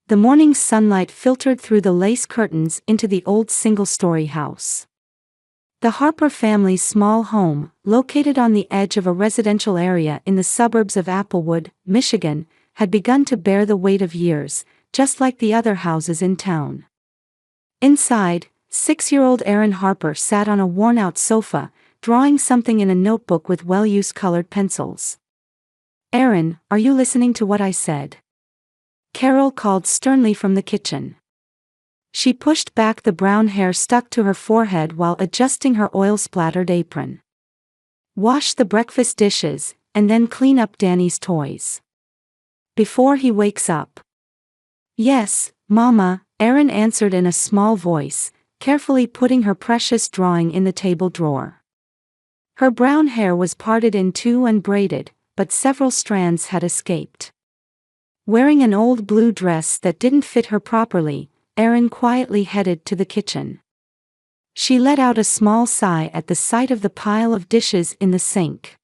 The morning sunlight filtered through the lace curtains into the old single-story house. The Harper family's small home, located on the edge of a residential area in the suburbs of Applewood, Michigan, had begun to bear the weight of years, just like the other houses in town. Inside, 6-year-old Erin Harper sat on a worn-out sofa, drawing something in a notebook with well-used colored pencils. "Erin, are you listening to what I said?" Carol called sternly from the kitchen. She pushed back the brown hair stuck to her forehead while adjusting her oil-splattered apron. "Wash the breakfast dishes, and then clean up Danny's toys. Before he wakes up." "Yes, Mama," Erin answered in a small voice, carefully putting her precious drawing in the table drawer. Her brown hair was parted in two and braided, but several strands had escaped. Wearing an old blue dress that didn't fit her properly, Erin quietly headed to the kitchen. She let out a small sigh at the sight of the pile of dishes in the sink.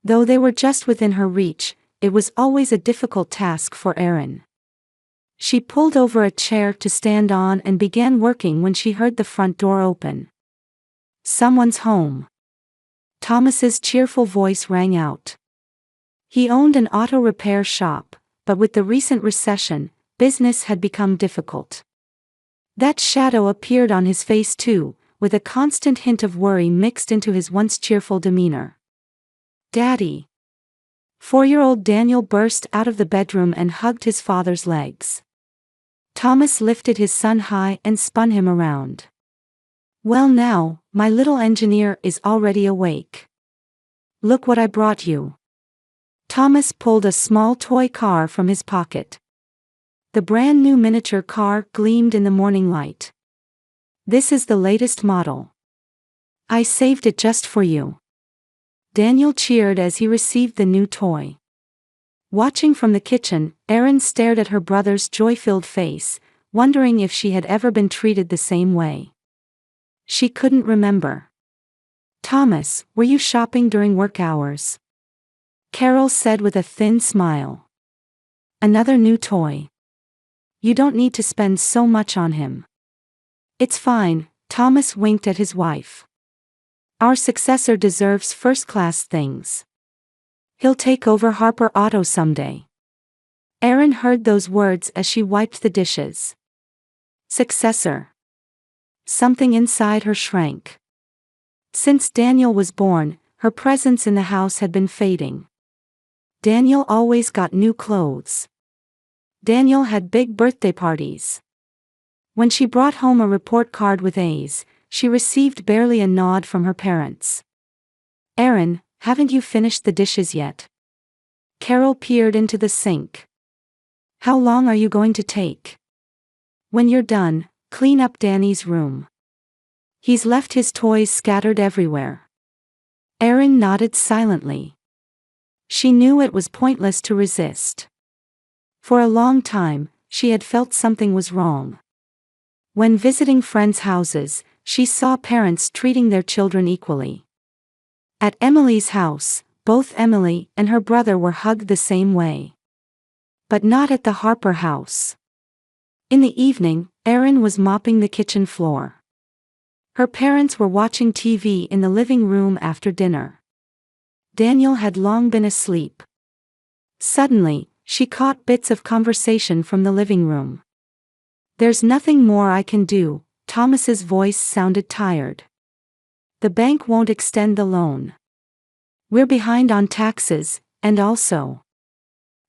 Though they were just within her reach, it was always a difficult task for Erin. She pulled over a chair to stand on and began working when she heard the front door open. "Someone's home." Thomas's cheerful voice rang out. He owned an auto repair shop, but with the recent recession, business had become difficult. That shadow appeared on his face too, with a constant hint of worry mixed into his once cheerful demeanor. "Daddy!" 4-year-old Daniel burst out of the bedroom and hugged his father's legs. Thomas lifted his son high and spun him around. "Well now, my little engineer is already awake. Look what I brought you." Thomas pulled a small toy car from his pocket. The brand new miniature car gleamed in the morning light. "This is the latest model. I saved it just for you." Daniel cheered as he received the new toy. Watching from the kitchen, Erin stared at her brother's joy-filled face, wondering if she had ever been treated the same way. She couldn't remember. "Thomas, were you shopping during work hours?" Carol said with a thin smile. "Another new toy. You don't need to spend so much on him." "It's fine," Thomas winked at his wife. "Our successor deserves first-class things. He'll take over Harper Auto someday." Erin heard those words as she wiped the dishes. Successor. Something inside her shrank. Since Daniel was born, her presence in the house had been fading. Daniel always got new clothes. Daniel had big birthday parties. When she brought home a report card with A's, she received barely a nod from her parents. "Erin, haven't you finished the dishes yet?" Carol peered into the sink. "How long are you going to take?" "When you're done, clean up Danny's room. He's left his toys scattered everywhere." Erin nodded silently. She knew it was pointless to resist. For a long time, she had felt something was wrong. When visiting friends' houses, she saw parents treating their children equally. At Emily's house, both Emily and her brother were hugged the same way. But not at the Harper house. In the evening, Erin was mopping the kitchen floor. Her parents were watching TV in the living room after dinner. Daniel had long been asleep. Suddenly, she caught bits of conversation from the living room. "There's nothing more I can do," Thomas's voice sounded tired. "The bank won't extend the loan. We're behind on taxes, and also.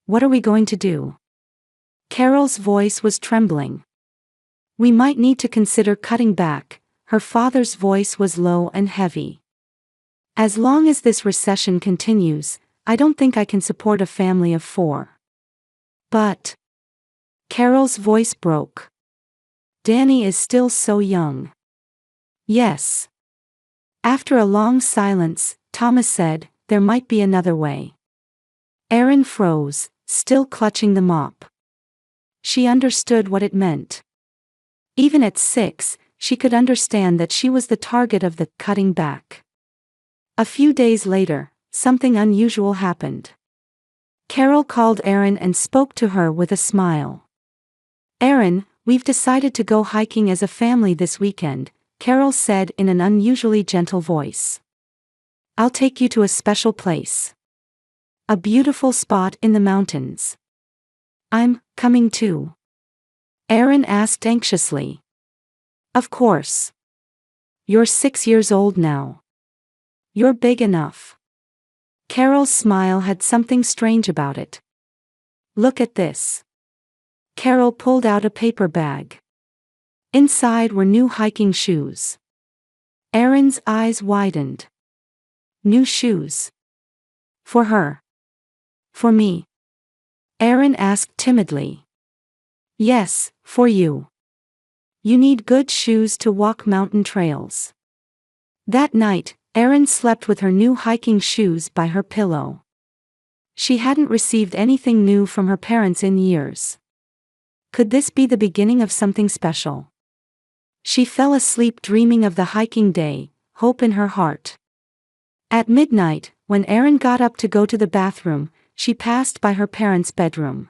What are we going to do?" Carol's voice was trembling. "We might need to consider cutting back." Her father's voice was low and heavy. "As long as this recession continues, I don't think I can support a family of 4. "But..." Carol's voice broke. "Danny is still so young." "Yes." After a long silence, Thomas said, "There might be another way." Erin froze, still clutching the mop. She understood what it meant. Even at 6, she could understand that she was the target of the cutting back. A few days later, something unusual happened. Carol called Erin and spoke to her with a smile. Aaron, we've decided to go hiking as a family this weekend, Carol said in an unusually gentle voice. I'll take you to a special place. A beautiful spot in the mountains. I'm coming too. Aaron asked anxiously. Of course. You're 6 years old now. You're big enough. Carol's smile had something strange about it. Look at this. Carol pulled out a paper bag. Inside were new hiking shoes. Aaron's eyes widened. New shoes. For her. For me. Aaron asked timidly. Yes, for you. You need good shoes to walk mountain trails. That night, Aaron slept with her new hiking shoes by her pillow. She hadn't received anything new from her parents in years. Could this be the beginning of something special? She fell asleep dreaming of the hiking day, hope in her heart. At midnight, when Aaron got up to go to the bathroom, she passed by her parents' bedroom.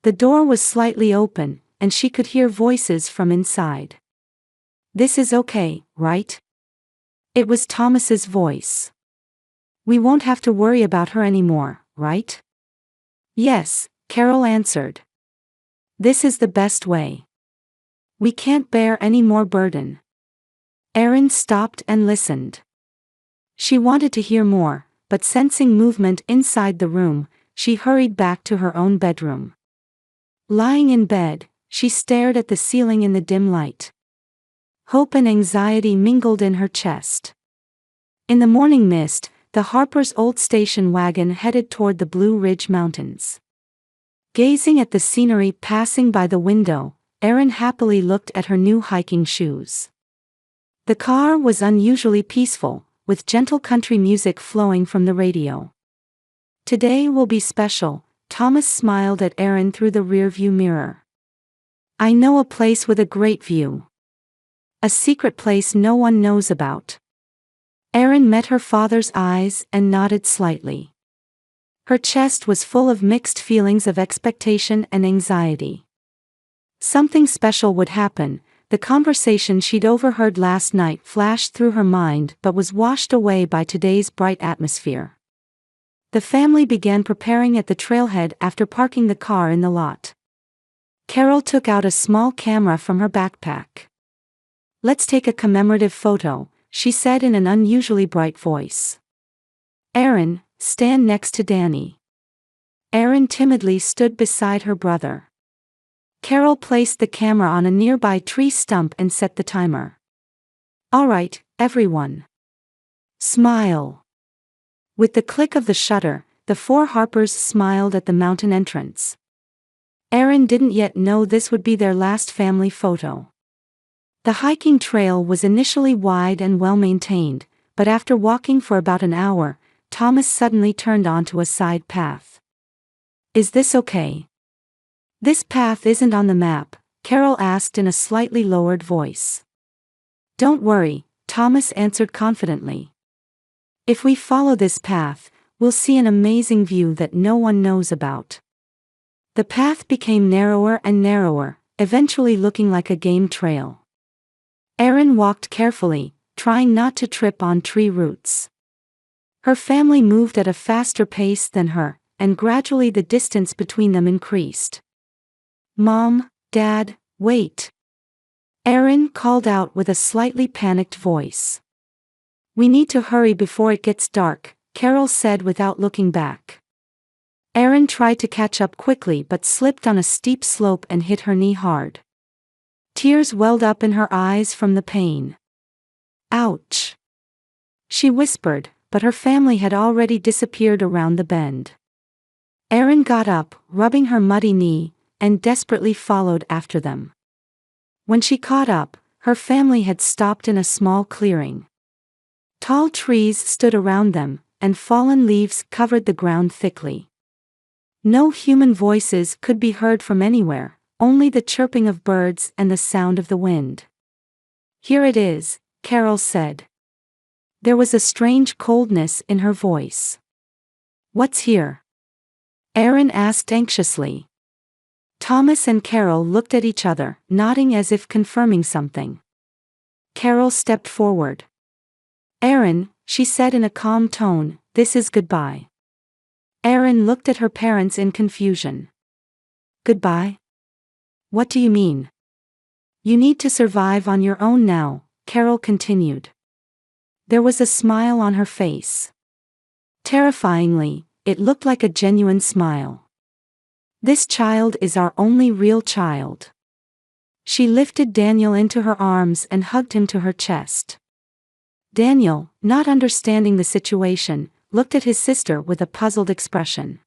The door was slightly open, and she could hear voices from inside. This is okay, right? It was Thomas's voice. We won't have to worry about her anymore, right? Yes, Carol answered. This is the best way. We can't bear any more burden. Aaron stopped and listened. She wanted to hear more, but sensing movement inside the room, she hurried back to her own bedroom. Lying in bed, she stared at the ceiling in the dim light. Hope and anxiety mingled in her chest. In the morning mist, the Harper's old station wagon headed toward the Blue Ridge Mountains. Gazing at the scenery passing by the window, Aaron happily looked at her new hiking shoes. The car was unusually peaceful, with gentle country music flowing from the radio. Today will be special, Thomas smiled at Aaron through the rearview mirror. I know a place with a great view. A secret place no one knows about. Aaron met her father's eyes and nodded slightly. Her chest was full of mixed feelings of expectation and anxiety. Something special would happen. The conversation she'd overheard last night flashed through her mind but was washed away by today's bright atmosphere. The family began preparing at the trailhead after parking the car in the lot. Carol took out a small camera from her backpack. Let's take a commemorative photo, she said in an unusually bright voice. Aaron, stand next to Danny. Aaron timidly stood beside her brother. Carol placed the camera on a nearby tree stump and set the timer. All right, everyone. Smile. With the click of the shutter, the four Harpers smiled at the mountain entrance. Aaron didn't yet know this would be their last family photo. The hiking trail was initially wide and well-maintained, but after walking for about an hour, Thomas suddenly turned onto a side path. Is this okay? This path isn't on the map, Carol asked in a slightly lowered voice. Don't worry, Thomas answered confidently. If we follow this path, we'll see an amazing view that no one knows about. The path became narrower and narrower, eventually looking like a game trail. Aaron walked carefully, trying not to trip on tree roots. Her family moved at a faster pace than her, and gradually the distance between them increased. Mom, Dad, wait. Aaron called out with a slightly panicked voice. We need to hurry before it gets dark, Carol said without looking back. Aaron tried to catch up quickly but slipped on a steep slope and hit her knee hard. Tears welled up in her eyes from the pain. Ouch! She whispered, but her family had already disappeared around the bend. Aaron got up, rubbing her muddy knee, and desperately followed after them. When she caught up, her family had stopped in a small clearing. Tall trees stood around them, and fallen leaves covered the ground thickly. No human voices could be heard from anywhere, only the chirping of birds and the sound of the wind. Here it is, Carol said. There was a strange coldness in her voice. What's here? Aaron asked anxiously. Thomas and Carol looked at each other, nodding as if confirming something. Carol stepped forward. "Erin," she said in a calm tone, "this is goodbye." Erin looked at her parents in confusion. "Goodbye? What do you mean?" "You need to survive on your own now," Carol continued. There was a smile on her face. Terrifyingly, it looked like a genuine smile. "This child is our only real child." She lifted Daniel into her arms and hugged him to her chest. Daniel, not understanding the situation, looked at his sister with a puzzled expression.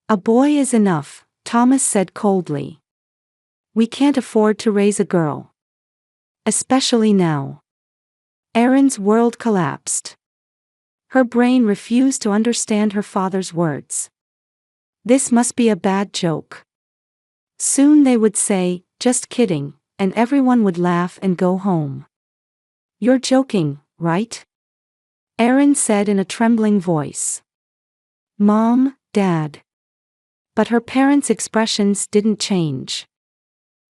"A boy is enough," Thomas said coldly. "We can't afford to raise a girl. Especially now." Erin's world collapsed. Her brain refused to understand her father's words. This must be a bad joke. Soon they would say, "Just kidding," and everyone would laugh and go home. "You're joking, right?" Erin said in a trembling voice. "Mom, Dad." But her parents' expressions didn't change.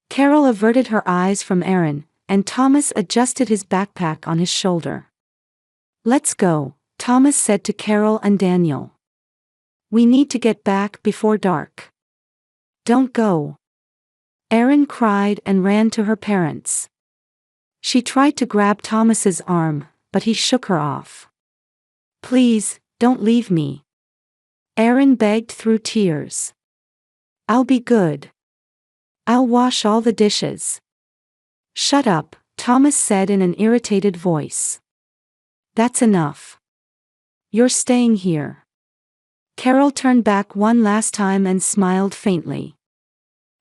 Carol averted her eyes from Erin, and Thomas adjusted his backpack on his shoulder. "Let's go," Thomas said to Carol and Daniel. "We need to get back before dark." "Don't go." Erin cried and ran to her parents. She tried to grab Thomas's arm, but he shook her off. "Please, don't leave me." Erin begged through tears. "I'll be good. I'll wash all the dishes." "Shut up," Thomas said in an irritated voice. "That's enough. You're staying here." Carol turned back one last time and smiled faintly.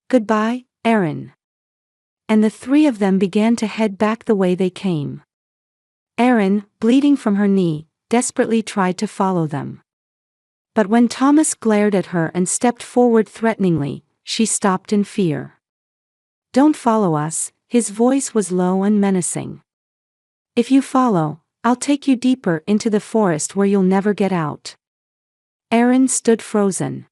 "Goodbye, Erin." And the three of them began to head back the way they came. Erin, bleeding from her knee, desperately tried to follow them. But when Thomas glared at her and stepped forward threateningly, she stopped in fear. "Don't follow us," his voice was low and menacing. "If you follow, I'll take you deeper into the forest where you'll never get out." Erin stood frozen.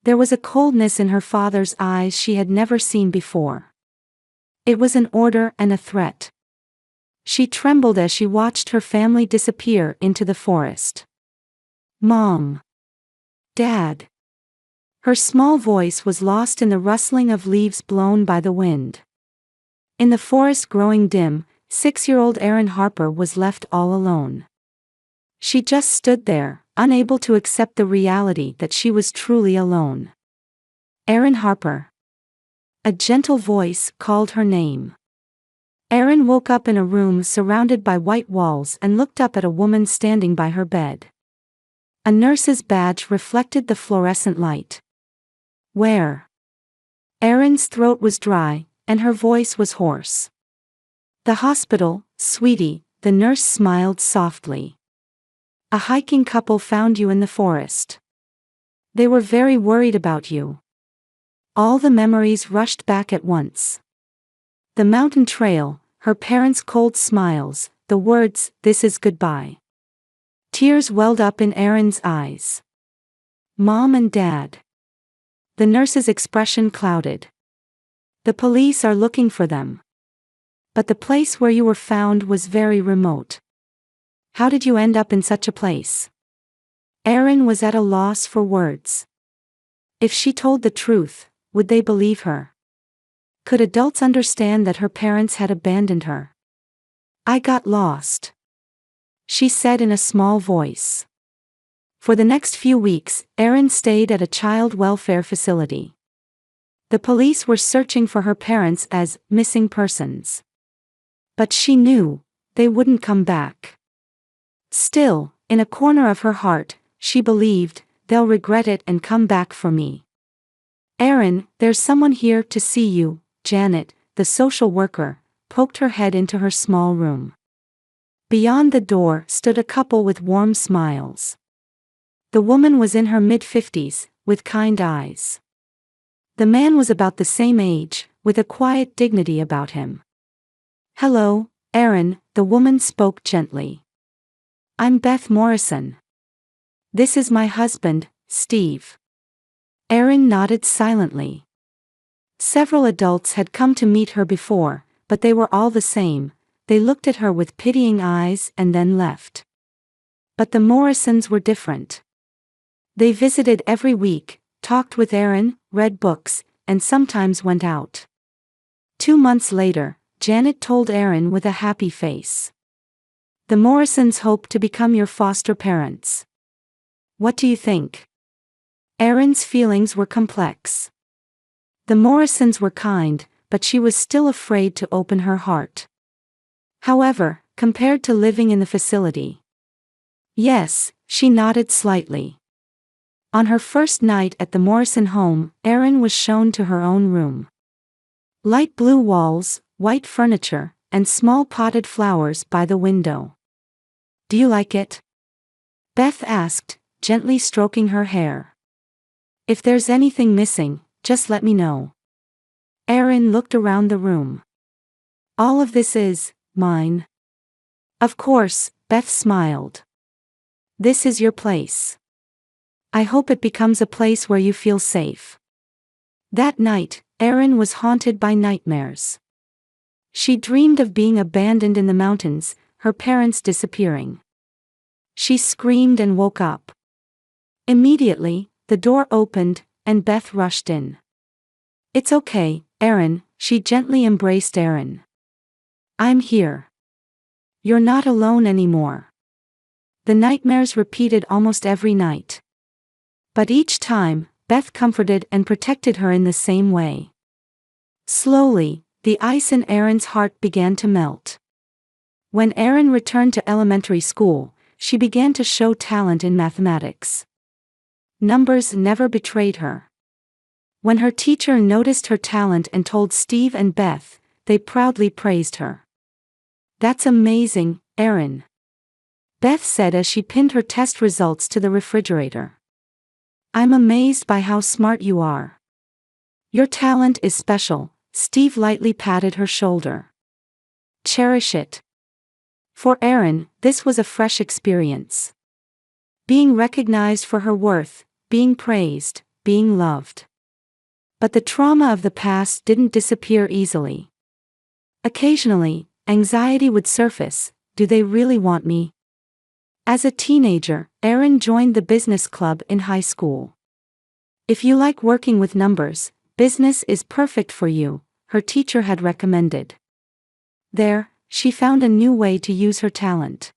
There was a coldness in her father's eyes she had never seen before. It was an order and a threat. She trembled as she watched her family disappear into the forest. "Mom. Dad." Her small voice was lost in the rustling of leaves blown by the wind. In the forest growing dim, 6-year-old Erin Harper was left all alone. She just stood there, unable to accept the reality that she was truly alone. "Erin Harper." A gentle voice called her name. Erin woke up in a room surrounded by white walls and looked up at a woman standing by her bed. A nurse's badge reflected the fluorescent light. "Where?" Erin's throat was dry, and her voice was hoarse. "The hospital, sweetie," the nurse smiled softly. "A hiking couple found you in the forest. They were very worried about you." All the memories rushed back at once. The mountain trail, her parents' cold smiles, the words, "This is goodbye." Tears welled up in Erin's eyes. "Mom and Dad." The nurse's expression clouded. "The police are looking for them. But the place where you were found was very remote. How did you end up in such a place?" Erin was at a loss for words. If she told the truth, would they believe her? Could adults understand that her parents had abandoned her? "I got lost," she said in a small voice. For the next few weeks, Erin stayed at a child welfare facility. The police were searching for her parents as missing persons. But she knew they wouldn't come back. Still, in a corner of her heart, she believed, "They'll regret it and come back for me." "Erin, there's someone here to see you." Janet, the social worker, poked her head into her small room. Beyond the door stood a couple with warm smiles. The woman was in her mid-50s, with kind eyes. The man was about the same age, with a quiet dignity about him. "Hello, Erin," the woman spoke gently. "I'm Beth Morrison. This is my husband, Steve." Erin nodded silently. Several adults had come to meet her before, but they were all the same. They looked at her with pitying eyes and then left. But the Morrisons were different. They visited every week, talked with Erin, read books, and sometimes went out. 2 months later, Janet told Erin with a happy face. "The Morrisons hope to become your foster parents. What do you think?" Erin's feelings were complex. The Morrisons were kind, but she was still afraid to open her heart. However, compared to living in the facility. Yes, she nodded slightly. On her first night at the Morrison home, Erin was shown to her own room. Light blue walls, white furniture, and small potted flowers by the window. "Do you like it?" Beth asked, gently stroking her hair. "If there's anything missing, just let me know." Erin looked around the room. "All of this is mine." "Of course," Beth smiled. "This is your place. I hope it becomes a place where you feel safe." That night, Erin was haunted by nightmares. She dreamed of being abandoned in the mountains, her parents disappearing. She screamed and woke up. Immediately, the door opened, and Beth rushed in. "It's okay, Erin," she gently embraced Erin. "I'm here. You're not alone anymore." The nightmares repeated almost every night. But each time, Beth comforted and protected her in the same way. Slowly, the ice in Erin's heart began to melt. When Erin returned to elementary school, she began to show talent in mathematics. Numbers never betrayed her. When her teacher noticed her talent and told Steve and Beth, they proudly praised her. "That's amazing, Erin," Beth said as she pinned her test results to the refrigerator. "I'm amazed by how smart you are. Your talent is special," Steve lightly patted her shoulder. "Cherish it." For Erin, this was a fresh experience. Being recognized for her worth, being praised, being loved. But the trauma of the past didn't disappear easily. Occasionally, anxiety would surface. Do they really want me? As a teenager, Erin joined the business club in high school. "If you like working with numbers, business is perfect for you," her teacher had recommended. There, she found a new way to use her talent.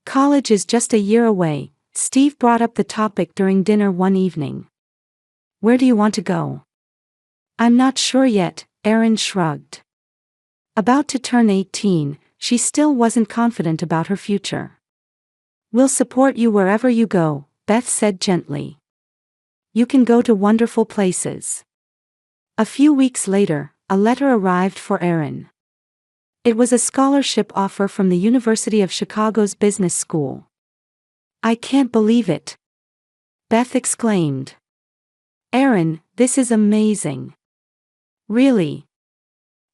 "College is just a year away," Steve brought up the topic during dinner one evening. "Where do you want to go?" "I'm not sure yet," Erin shrugged. About to turn 18, she still wasn't confident about her future. "We'll support you wherever you go," Beth said gently. "You can go to wonderful places." A few weeks later, a letter arrived for Erin. It was a scholarship offer from the University of Chicago's business school. "I can't believe it," Beth exclaimed. "Erin, this is amazing." "Really?"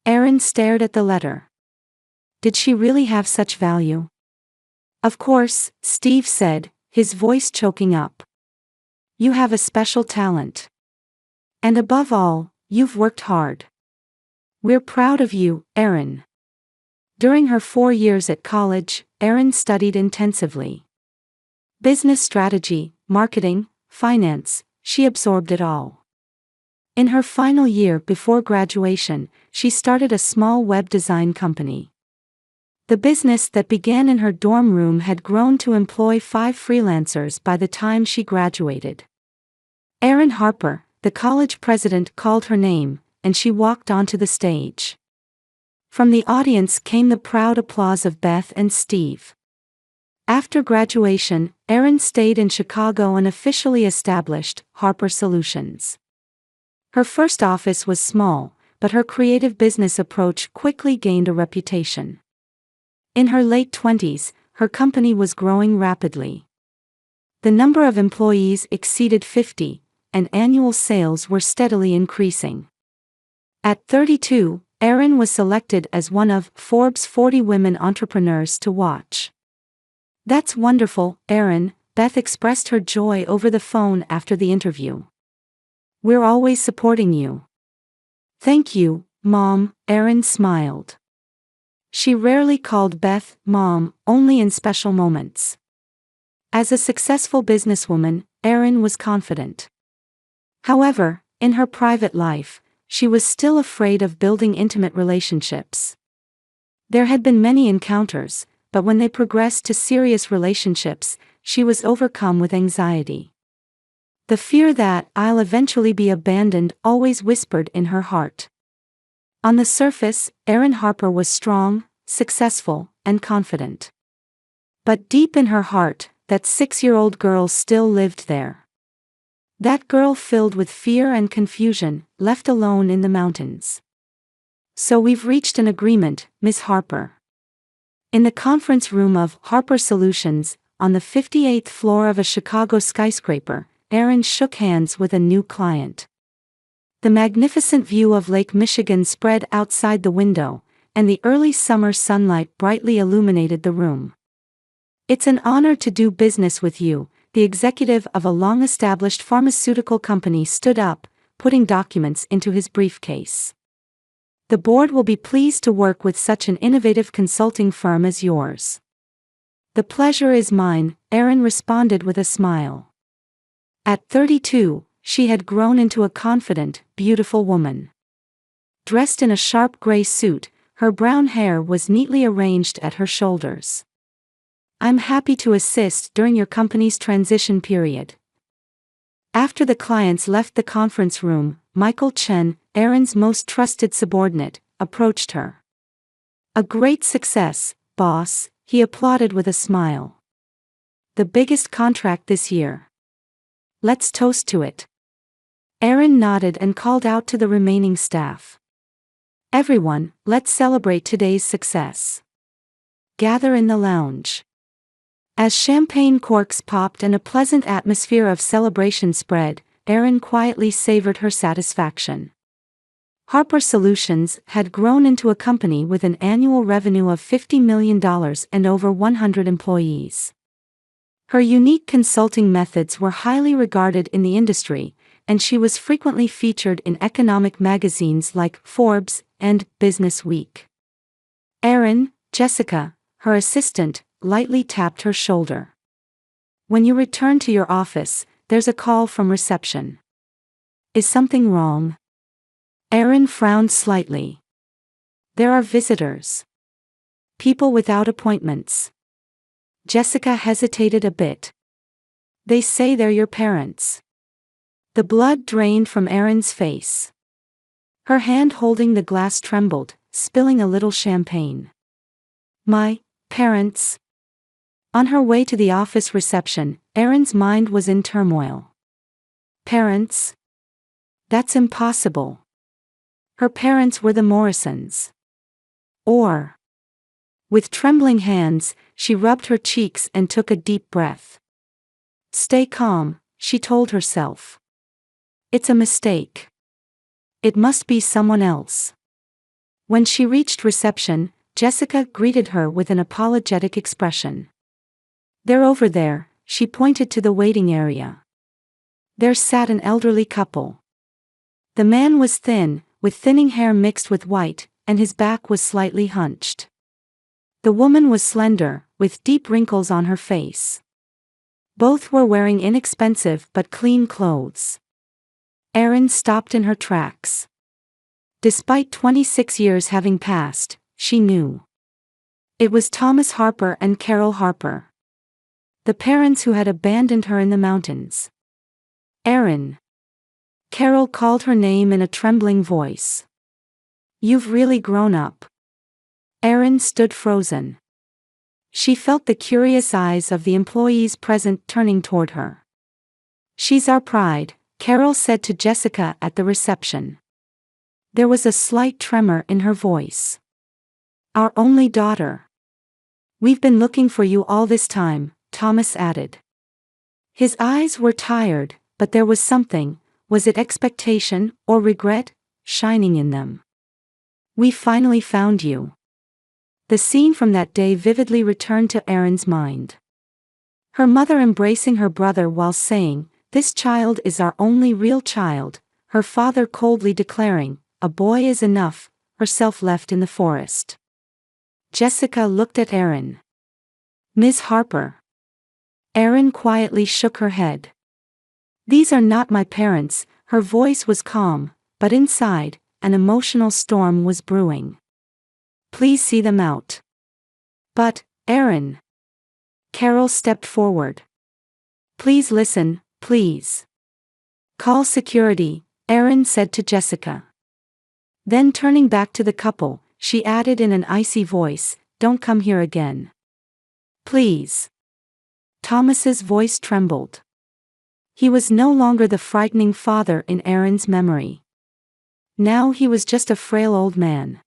Erin stared at the letter. Did she really have such value? "Of course," Steve said, his voice choking up. "You have a special talent. And above all, you've worked hard. We're proud of you, Erin." During her 4 years at college, Erin studied intensively. Business strategy, marketing, finance, she absorbed it all. In her final year before graduation, she started a small web design company. The business that began in her dorm room had grown to employ 5 freelancers by the time she graduated. Erin Harper, the college president, called her name, and she walked onto the stage. From the audience came the proud applause of Beth and Steve. After graduation, Erin stayed in Chicago and officially established Harper Solutions. Her first office was small, but her creative business approach quickly gained a reputation. In her late 20s, her company was growing rapidly. The number of employees exceeded 50, and annual sales were steadily increasing. At 32, Erin was selected as one of Forbes' 40 women entrepreneurs to watch. "That's wonderful, Erin," Beth expressed her joy over the phone after the interview. "We're always supporting you." Thank you, Mom, Erin smiled. She rarely called Beth Mom, only in special moments. As a successful businesswoman, Erin was confident. However, in her private life, she was still afraid of building intimate relationships. There had been many encounters, but when they progressed to serious relationships, she was overcome with anxiety. The fear that I'll eventually be abandoned always whispered in her heart. On the surface, Erin Harper was strong, successful, and confident. But deep in her heart, that 6-year-old girl still lived there. That girl filled with fear and confusion, left alone in the mountains. So we've reached an agreement, Miss Harper. In the conference room of Harper Solutions, on the 58th floor of a Chicago skyscraper, Erin shook hands with a new client. The magnificent view of Lake Michigan spread outside the window, and the early summer sunlight brightly illuminated the room. It's an honor to do business with you, the executive of a long-established pharmaceutical company stood up, putting documents into his briefcase. The board will be pleased to work with such an innovative consulting firm as yours. The pleasure is mine, Erin responded with a smile. At 32, she had grown into a confident, beautiful woman. Dressed in a sharp gray suit, her brown hair was neatly arranged at her shoulders. I'm happy to assist during your company's transition period. After the clients left the conference room, Michael Chen, Erin's most trusted subordinate, approached her. A great success, boss, he applauded with a smile. The biggest contract this year. Let's toast to it. Erin nodded and called out to the remaining staff. Everyone, let's celebrate today's success. Gather in the lounge. As champagne corks popped and a pleasant atmosphere of celebration spread, Erin quietly savored her satisfaction. Harper Solutions had grown into a company with an annual revenue of $50 million and over 100 employees. Her unique consulting methods were highly regarded in the industry, and she was frequently featured in economic magazines like Forbes and Business Week. Erin, Jessica, her assistant, lightly tapped her shoulder. When you return to your office, there's a call from reception. Is something wrong? Erin frowned slightly. There are visitors. People without appointments. Jessica hesitated a bit. They say they're your parents. The blood drained from Erin's face. Her hand holding the glass trembled, spilling a little champagne. My parents. On her way to the office reception, Erin's mind was in turmoil. Parents? That's impossible. Her parents were the Morrisons. Or. With trembling hands, she rubbed her cheeks and took a deep breath. Stay calm, she told herself. It's a mistake. It must be someone else. When she reached reception, Jessica greeted her with an apologetic expression. They're over there, she pointed to the waiting area. There sat an elderly couple. The man was thin, with thinning hair mixed with white, and his back was slightly hunched. The woman was slender, with deep wrinkles on her face. Both were wearing inexpensive but clean clothes. Erin stopped in her tracks. Despite 26 years having passed, she knew. It was Thomas Harper and Carol Harper. The parents who had abandoned her in the mountains. Erin. Carol called her name in a trembling voice. You've really grown up. Erin stood frozen. She felt the curious eyes of the employees present turning toward her. She's our pride, Carol said to Jessica at the reception. There was a slight tremor in her voice. Our only daughter. We've been looking for you all this time, Thomas added. His eyes were tired, but there was something, was it expectation or regret, shining in them. We finally found you. The scene from that day vividly returned to Erin's mind. Her mother embracing her brother while saying, "This child is our only real child," her father coldly declaring, a boy is enough, herself left in the forest. Jessica looked at Erin. Miss Harper. Erin quietly shook her head. These are not my parents. Her voice was calm, but inside, an emotional storm was brewing. Please see them out. But, Erin. Carol stepped forward. Please listen, please. Call security, Erin said to Jessica. Then turning back to the couple, she added in an icy voice, don't come here again. Please. Thomas's voice trembled. He was no longer the frightening father in Erin's memory. Now he was just a frail old man.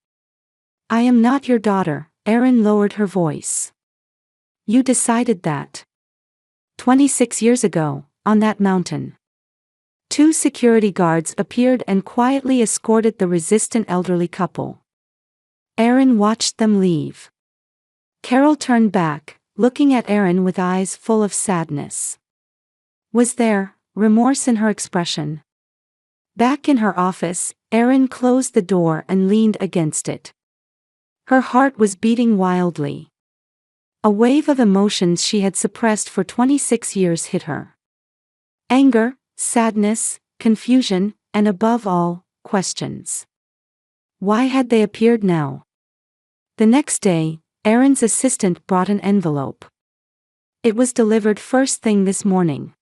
I am not your daughter, Erin lowered her voice. You decided that. 26 years ago, on that mountain. 2 security guards appeared and quietly escorted the resistant elderly couple. Erin watched them leave. Carol turned back, looking at Erin with eyes full of sadness. Was there remorse in her expression? Back in her office, Erin closed the door and leaned against it. Her heart was beating wildly. A wave of emotions she had suppressed for 26 years hit her. Anger, sadness, confusion, and above all, questions. Why had they appeared now? The next day, Erin's assistant brought an envelope. It was delivered first thing this morning.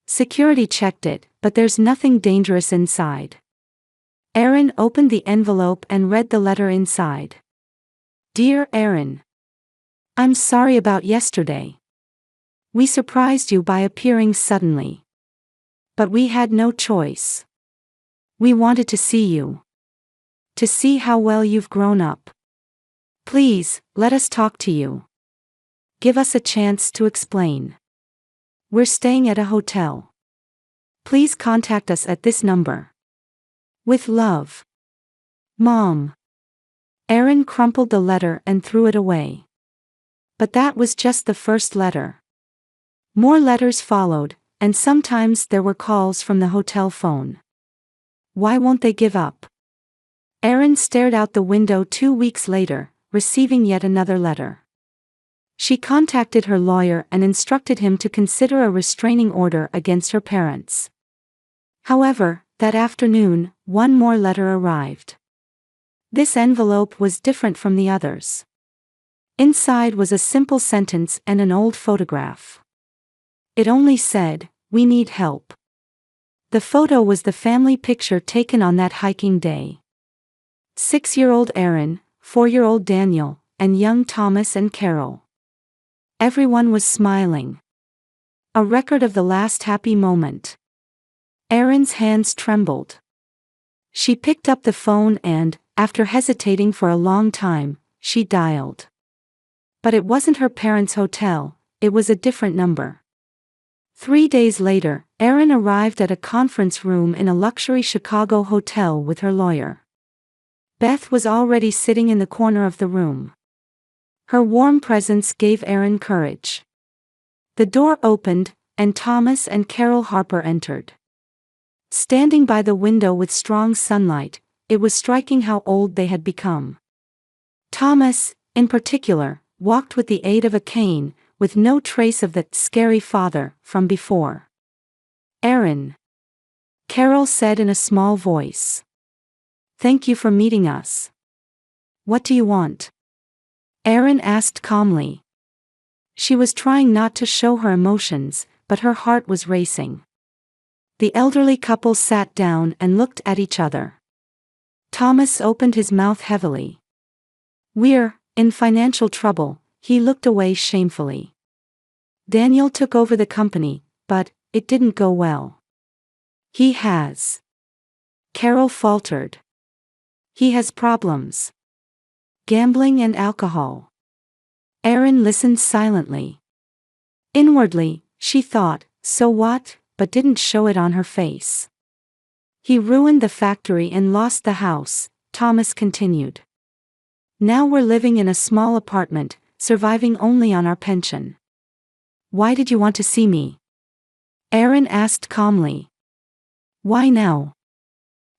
Security checked it, but there's nothing dangerous inside. Erin opened the envelope and read the letter inside. Dear Erin. I'm sorry about yesterday. We surprised you by appearing suddenly. But we had no choice. We wanted to see you. To see how well you've grown up. Please, let us talk to you. Give us a chance to explain. We're staying at a hotel. Please contact us at this number. With love. Mom. Erin crumpled the letter and threw it away. But that was just the first letter. More letters followed, and sometimes there were calls from the hotel phone. Why won't they give up? Erin stared out the window 2 weeks later, receiving yet another letter. She contacted her lawyer and instructed him to consider a restraining order against her parents. However, that afternoon, one more letter arrived. This envelope was different from the others. Inside was a simple sentence and an old photograph. It only said, "We need help." The photo was the family picture taken on that hiking day. 6-year-old Erin, 4-year-old Daniel, and young Thomas and Carol. Everyone was smiling. A record of the last happy moment. Erin's hands trembled. She picked up the phone and, after hesitating for a long time, she dialed. But it wasn't her parents' hotel, it was a different number. 3 days later, Erin arrived at a conference room in a luxury Chicago hotel with her lawyer. Beth was already sitting in the corner of the room. Her warm presence gave Erin courage. The door opened, and Thomas and Carol Harper entered. Standing by the window with strong sunlight, it was striking how old they had become. Thomas, in particular, walked with the aid of a cane, with no trace of the scary father from before. Erin. Carol said in a small voice. Thank you for meeting us. What do you want? Erin asked calmly. She was trying not to show her emotions, but her heart was racing. The elderly couple sat down and looked at each other. Thomas opened his mouth heavily. We're in financial trouble, he looked away shamefully. Daniel took over the company, but it didn't go well. He has. Carol faltered. He has problems. Gambling and alcohol. Erin listened silently. Inwardly, she thought, so what, but didn't show it on her face. He ruined the factory and lost the house, Thomas continued. Now we're living in a small apartment, surviving only on our pension. Why did you want to see me? Erin asked calmly. Why now?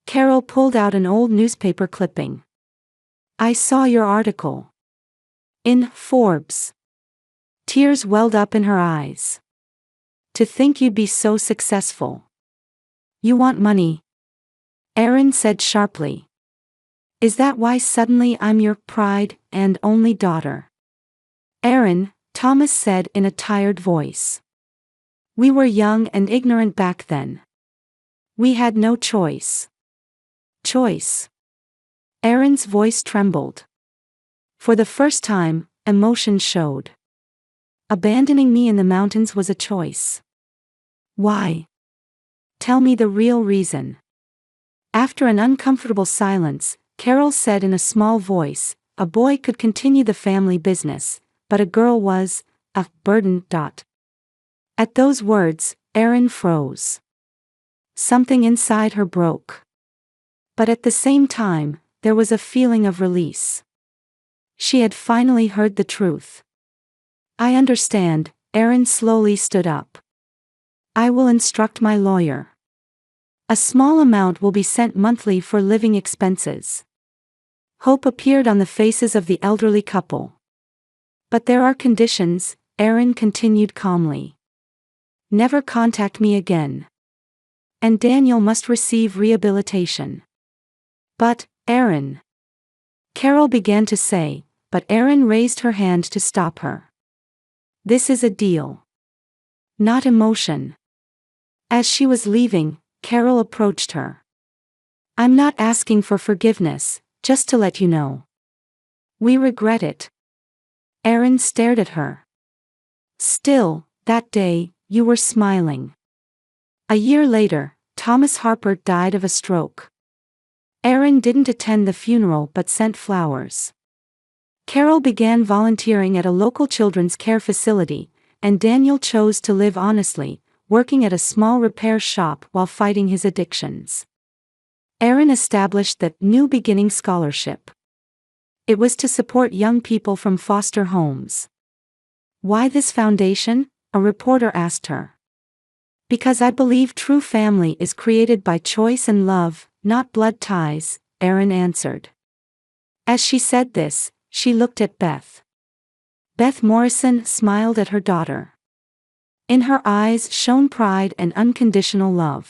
Carol pulled out an old newspaper clipping. I saw your article. In Forbes. Tears welled up in her eyes. To think you'd be so successful. You want money? Erin said sharply. Is that why suddenly I'm your pride and only daughter? Erin, Thomas said in a tired voice. We were young and ignorant back then. We had no choice. Choice. Erin's voice trembled. For the first time, emotion showed. Abandoning me in the mountains was a choice. Why? Tell me the real reason. After an uncomfortable silence, Carol said in a small voice, a boy could continue the family business, but a girl was a burden. At those words, Erin froze. Something inside her broke. But at the same time, there was a feeling of release. She had finally heard the truth. I understand, Erin slowly stood up. I will instruct my lawyer. A small amount will be sent monthly for living expenses. Hope appeared on the faces of the elderly couple. But there are conditions, Erin continued calmly. Never contact me again. And Daniel must receive rehabilitation. But, Erin. Carol began to say, but Erin raised her hand to stop her. This is a deal. Not emotion. As she was leaving, Carol approached her. I'm not asking for forgiveness, just to let you know. We regret it. Erin stared at her. Still, that day, you were smiling. A year later, Thomas Harper died of a stroke. Erin didn't attend the funeral but sent flowers. Carol began volunteering at a local children's care facility, and Daniel chose to live honestly, working at a small repair shop while fighting his addictions. Erin established the New Beginning Scholarship. It was to support young people from foster homes. Why this foundation? A reporter asked her. Because I believe true family is created by choice and love, not blood ties, Erin answered. As she said this, she looked at Beth. Beth Morrison smiled at her daughter. In her eyes shone pride and unconditional love.